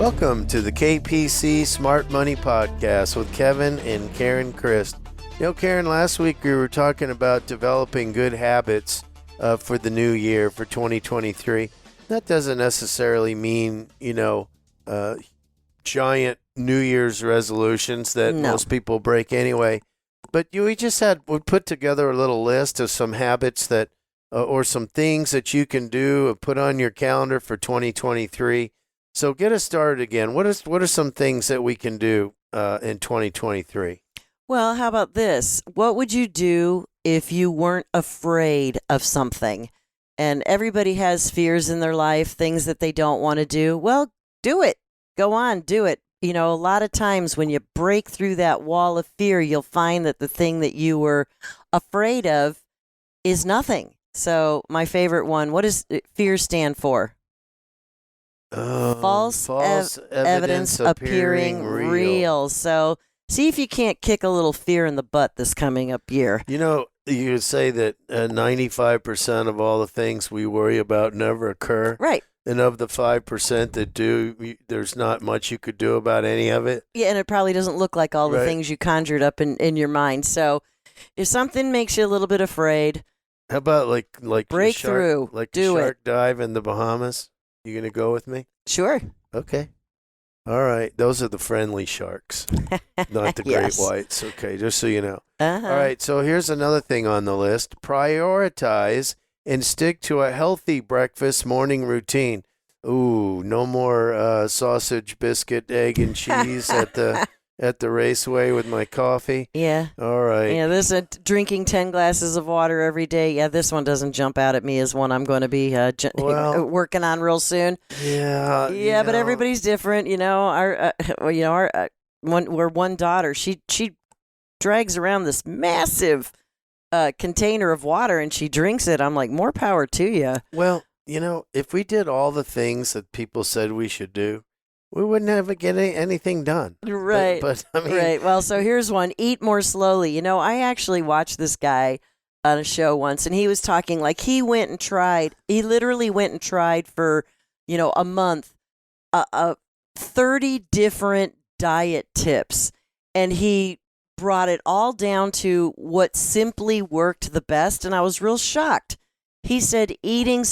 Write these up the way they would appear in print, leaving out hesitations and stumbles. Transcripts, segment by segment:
Welcome to the KPC Smart Money Podcast with Kevin and Karen Christ. You know, Karen, last week we were talking about developing good habits for the new year, for 2023. That doesn't necessarily mean, giant New Year's resolutions that most people break anyway. But we put together a little list of some habits that, or some things that you can do and put on your calendar for 2023. So get us started again. What are some things that we can do in 2023? Well, how about this? What would you do if you weren't afraid of something? And everybody has fears in their life, things that they don't want to do. Well, do it. Go on, do it. You know, a lot of times when you break through that wall of fear, you'll find that the thing that you were afraid of is nothing. So my favorite one, what does fear stand for? False evidence appearing real. So see if you can't kick a little fear in the butt this coming up year. You know, you would say that 95% of all the things we worry about never occur. Right. And of the 5% that do, there's not much you could do about any of it. Yeah, and it probably doesn't look like all the things you conjured up in your mind. So if something makes you a little bit afraid, how about like break through, like do a shark it. dive in the Bahamas? You going to go with me? Sure. Okay. All right. Those are the friendly sharks, not the Yes. great whites. Okay, just so you know. Uh-huh. All right. So here's another thing on the list. Prioritize and stick to a healthy breakfast morning routine. Ooh, no more sausage, biscuit, egg, and cheese at the raceway with my coffee. Yeah. All right. Yeah, this drinking 10 glasses of water every day. Yeah, this one doesn't jump out at me as one I'm going to be working on real soon. Yeah. Yeah, but everybody's different. You know, our one daughter, she drags around this massive container of water and she drinks it. I'm like, more power to you. Well, you know, if we did all the things that people said we should do, we wouldn't ever get anything done. Right. But I mean, right. Well, so here's one. Eat more slowly. You know, I actually watched this guy on a show once, and he was talking like he literally went and tried for, a month, 30 different diet tips. And he brought it all down to what simply worked the best. And I was real shocked. He said eating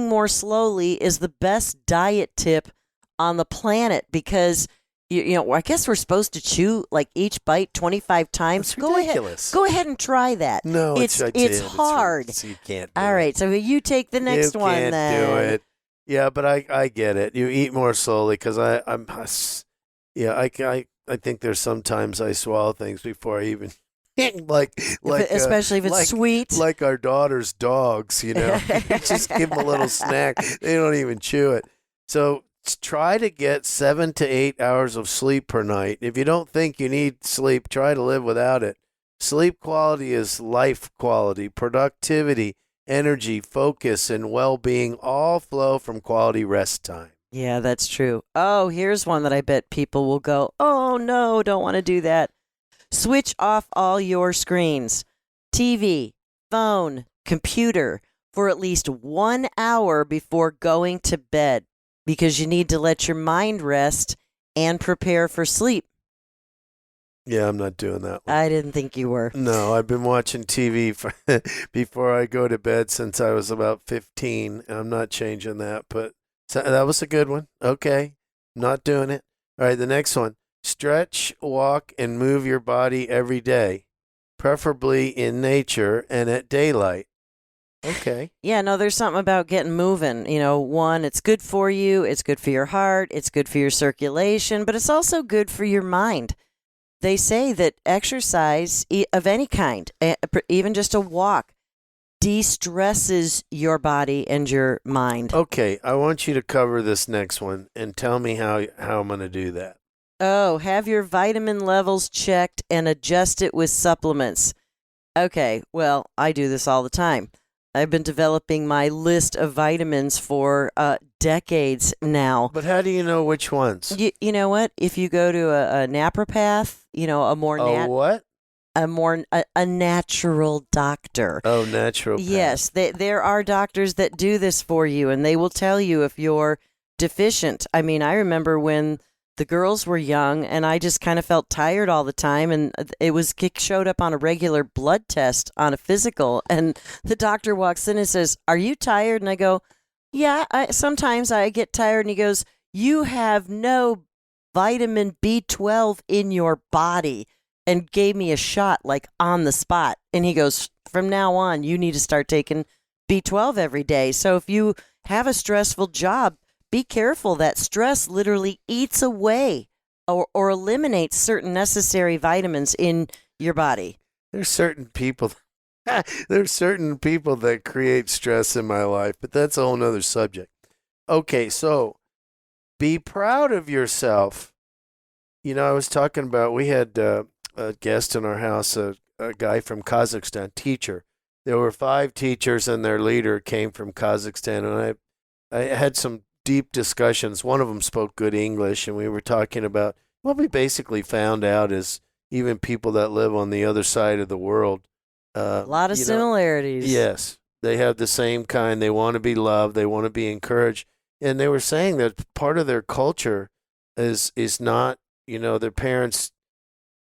more slowly is the best diet tip on the planet because I guess we're supposed to chew like each bite 25 times. It's ridiculous. Go ahead and try that. No, it's hard. You can't do All right, so you take the next one then. You can't do it. Yeah, but I get it. You eat more slowly because I think there's sometimes I swallow things before I even especially if it's sweet. Like our daughter's dogs, you just give them a little snack. They don't even chew it. So try to get 7 to 8 hours of sleep per night. If you don't think you need sleep, try to live without it. Sleep quality is life quality. Productivity, energy, focus, and well-being all flow from quality rest time. Yeah, that's true. Oh, here's one that I bet people will go, oh, no, don't want to do that. Switch off all your screens, TV, phone, computer, for at least 1 hour before going to bed. Because you need to let your mind rest and prepare for sleep. Yeah, I'm not doing that one. I didn't think you were. No, I've been watching TV before I go to bed since I was about 15, and I'm not changing that. But that was a good one. Okay, not doing it. All right, the next one. Stretch, walk, and move your body every day, preferably in nature and at daylight. Okay. Yeah, no, there's something about getting moving. One, it's good for you. It's good for your heart. It's good for your circulation, but it's also good for your mind. They say that exercise of any kind, even just a walk, de-stresses your body and your mind. Okay, I want you to cover this next one and tell me how I'm going to do that. Oh, have your vitamin levels checked and adjust it with supplements. Okay, well, I do this all the time. I've been developing my list of vitamins for decades now. But how do you know which ones? You know what? If you go to a naturopath, a more what? A natural doctor. Oh, naturopath. Yes, there are doctors that do this for you, and they will tell you if you're deficient. I mean, I remember when the girls were young and I just kind of felt tired all the time, and it showed up on a regular blood test on a physical, and the doctor walks in and says, "Are you tired?" And I go, "Yeah, sometimes I get tired." And he goes, "You have no vitamin B12 in your body," and gave me a shot like on the spot. And he goes, "From now on, you need to start taking B12 every day. So if you have a stressful job, be careful that stress literally eats away or eliminates certain necessary vitamins in your body." There's certain people. There's certain people that create stress in my life, but that's a whole nother subject. Okay, so be proud of yourself. You know, I was talking about, we had a guest in our house, a guy from Kazakhstan, teacher. There were 5 teachers, and their leader came from Kazakhstan, and I had some deep discussions. One of them spoke good English, and we were talking about what we basically found out is even people that live on the other side of the world. A lot of similarities. Yes, they have the same kind. They want to be loved. They want to be encouraged. And they were saying that part of their culture is not, their parents,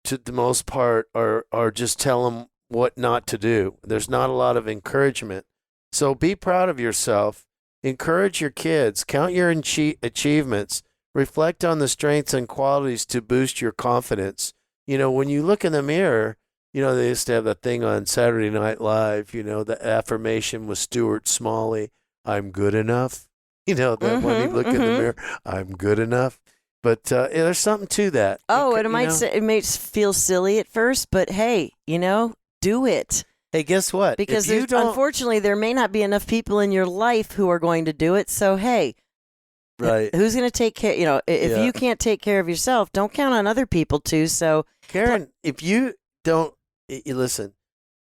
to the most part, are just tell them what not to do. There's not a lot of encouragement. So be proud of yourself. Encourage your kids. Count your achievements. Reflect on the strengths and qualities to boost your confidence. When you look in the mirror, they used to have that thing on Saturday Night Live, the affirmation with Stuart Smalley, "I'm good enough." When you look in the mirror, "I'm good enough." But there's something to that. Oh, and it might feel silly at first, but hey, do it. Hey, guess what? Because unfortunately, there may not be enough people in your life who are going to do it. So, hey, right? Who's going to take care? If you can't take care of yourself, don't count on other people to. So, Karen, if you don't listen,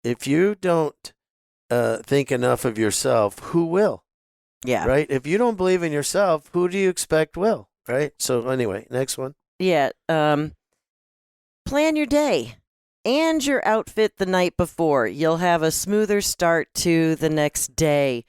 if you don't think enough of yourself, who will? Yeah. Right. If you don't believe in yourself, who do you expect will? Right. So anyway, next one. Yeah. Plan your day and your outfit the night before. You'll have a smoother start to the next day.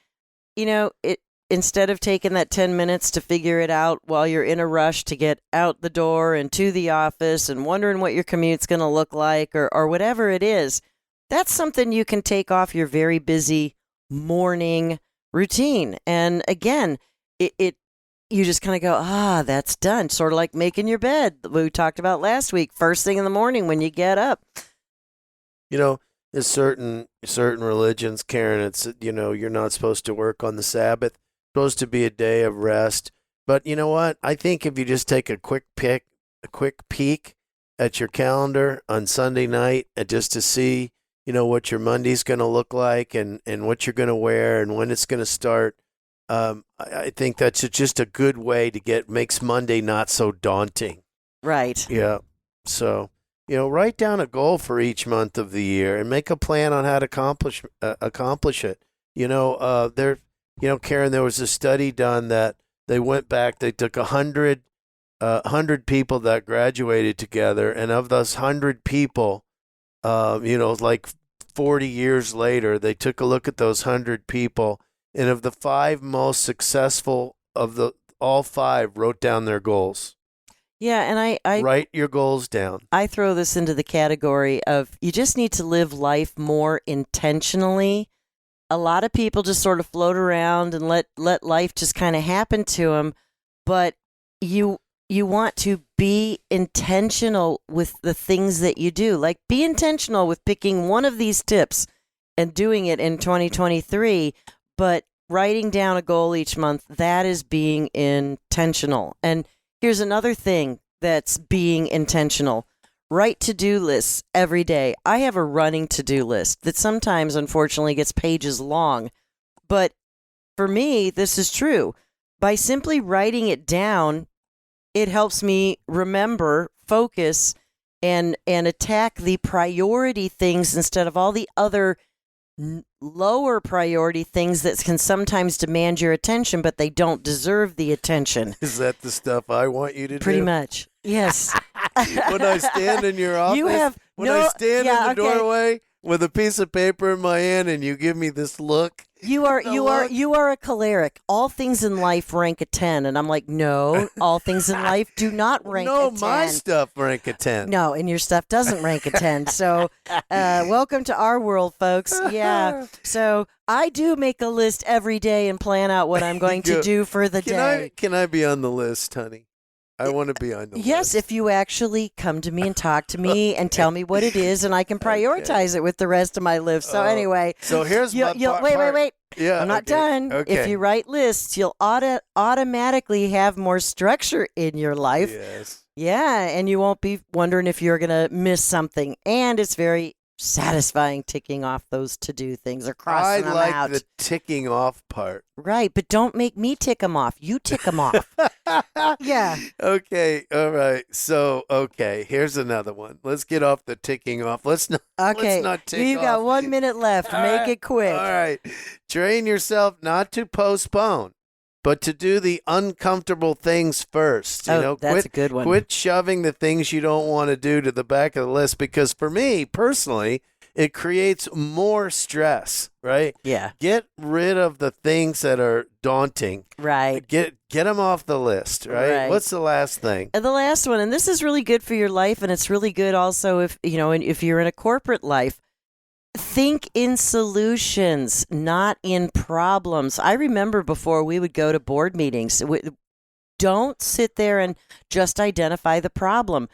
Instead of taking that 10 minutes to figure it out while you're in a rush to get out the door and to the office and wondering what your commute's going to look like or whatever it is, that's something you can take off your very busy morning routine. And again, you just kind of go, that's done. Sort of like making your bed we talked about last week, first thing in the morning when you get up. There's certain religions, Karen, it's, you're not supposed to work on the Sabbath. It's supposed to be a day of rest. But you know what? I think if you just take a quick peek at your calendar on Sunday night just to see, what your Monday's going to look like and what you're going to wear and when it's going to start, I think that's just a good way to makes Monday not so daunting. Right. Yeah. So, write down a goal for each month of the year and make a plan on how to accomplish it. Karen, there was a study done that they went back, they took 100 people that graduated together, and of those 100 people, like 40 years later, they took a look at those 100 people, and of the 5 most successful all 5 wrote down their goals. Yeah, and I write your goals down. I throw this into the category of you just need to live life more intentionally. A lot of people just sort of float around and let life just kind of happen to them, but you want to be intentional with the things that you do. Like, be intentional with picking one of these tips and doing it in 2023, but writing down a goal each month, that is being intentional. And here's another thing that's being intentional. Write to-do lists every day. I have a running to-do list that sometimes, unfortunately, gets pages long. But for me, this is true. By simply writing it down, it helps me remember, focus, and attack the priority things instead of all the other lower priority things that can sometimes demand your attention, but they don't deserve the attention. Is that the stuff I want you to do? Pretty much. Yes. When I stand in your office, I stand in the doorway with a piece of paper in my hand and you give me this look You are a choleric. All things in life rank a 10, and I'm like, no, all things in life do not rank a 10. No, my stuff rank a 10. No, and your stuff doesn't rank a 10. So, welcome to our world, folks. Yeah. So I do make a list every day and plan out what I'm going to do for the day. Can I be on the list, honey? I want to be on the list. Yes, if you actually come to me and talk to me and tell me what it is, and I can prioritize it with the rest of my list. So anyway, so here's my wait. Yeah, I'm not done. Okay. If you write lists, you'll automatically have more structure in your life. Yes. Yeah, and you won't be wondering if you're going to miss something. And it's very satisfying ticking off those to-do things or crossing them out. I like the ticking off part. Right, but don't make me tick them off. You tick them off. Yeah. Okay, all right. So, here's another one. Let's get off the ticking off. Let's not tick You've got 1 minute left. Make it quick. All right. Train yourself not to postpone, but to do the uncomfortable things first. That's a good one. Quit shoving the things you don't want to do to the back of the list, because for me personally, it creates more stress, right? Yeah. Get rid of the things that are daunting. Right. Get them off the list, right? What's the last thing? And the last one, and this is really good for your life, and it's really good also if you're in a corporate life. Think in solutions, not in problems. I remember before we would go to board meetings, don't sit there and just identify the problem.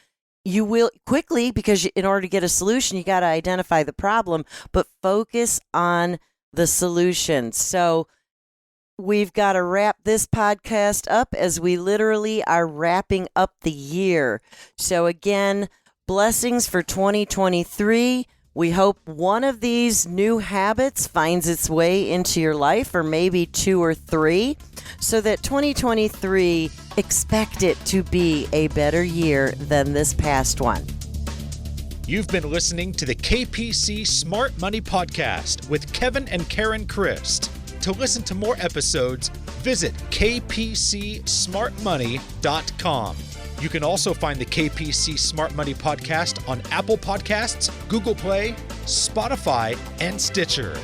You will quickly, because in order to get a solution, you got to identify the problem, but focus on the solution. So we've got to wrap this podcast up as we literally are wrapping up the year. So again, blessings for 2023. We hope one of these new habits finds its way into your life, or maybe 2 or 3, so that 2023, expect it to be a better year than this past one. You've been listening to the KPC Smart Money Podcast with Kevin and Karen Christ. To listen to more episodes, visit kpcsmartmoney.com. You can also find the KPC Smart Money Podcast on Apple Podcasts, Google Play, Spotify, and Stitcher.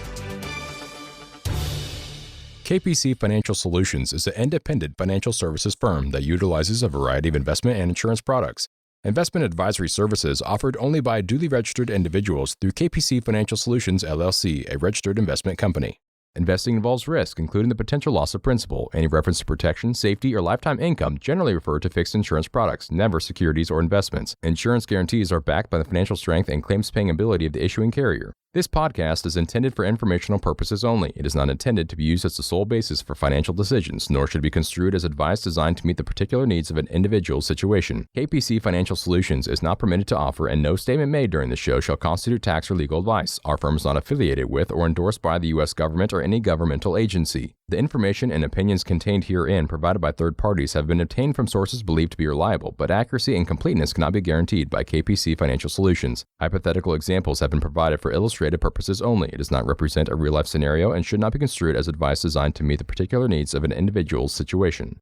KPC Financial Solutions is an independent financial services firm that utilizes a variety of investment and insurance products. Investment advisory services offered only by duly registered individuals through KPC Financial Solutions, LLC, a registered investment company. Investing involves risk, including the potential loss of principal. Any reference to protection, safety, or lifetime income generally refer to fixed insurance products, never securities or investments. Insurance guarantees are backed by the financial strength and claims-paying ability of the issuing carrier. This podcast is intended for informational purposes only. It is not intended to be used as the sole basis for financial decisions, nor should be construed as advice designed to meet the particular needs of an individual's situation. KPC Financial Solutions is not permitted to offer, and no statement made during the show shall constitute tax or legal advice. Our firm is not affiliated with or endorsed by the U.S. government or any governmental agency. The information and opinions contained herein provided by third parties have been obtained from sources believed to be reliable, but accuracy and completeness cannot be guaranteed by KPC Financial Solutions. Hypothetical examples have been provided for illustrative purposes only. It does not represent a real-life scenario and should not be construed as advice designed to meet the particular needs of an individual's situation.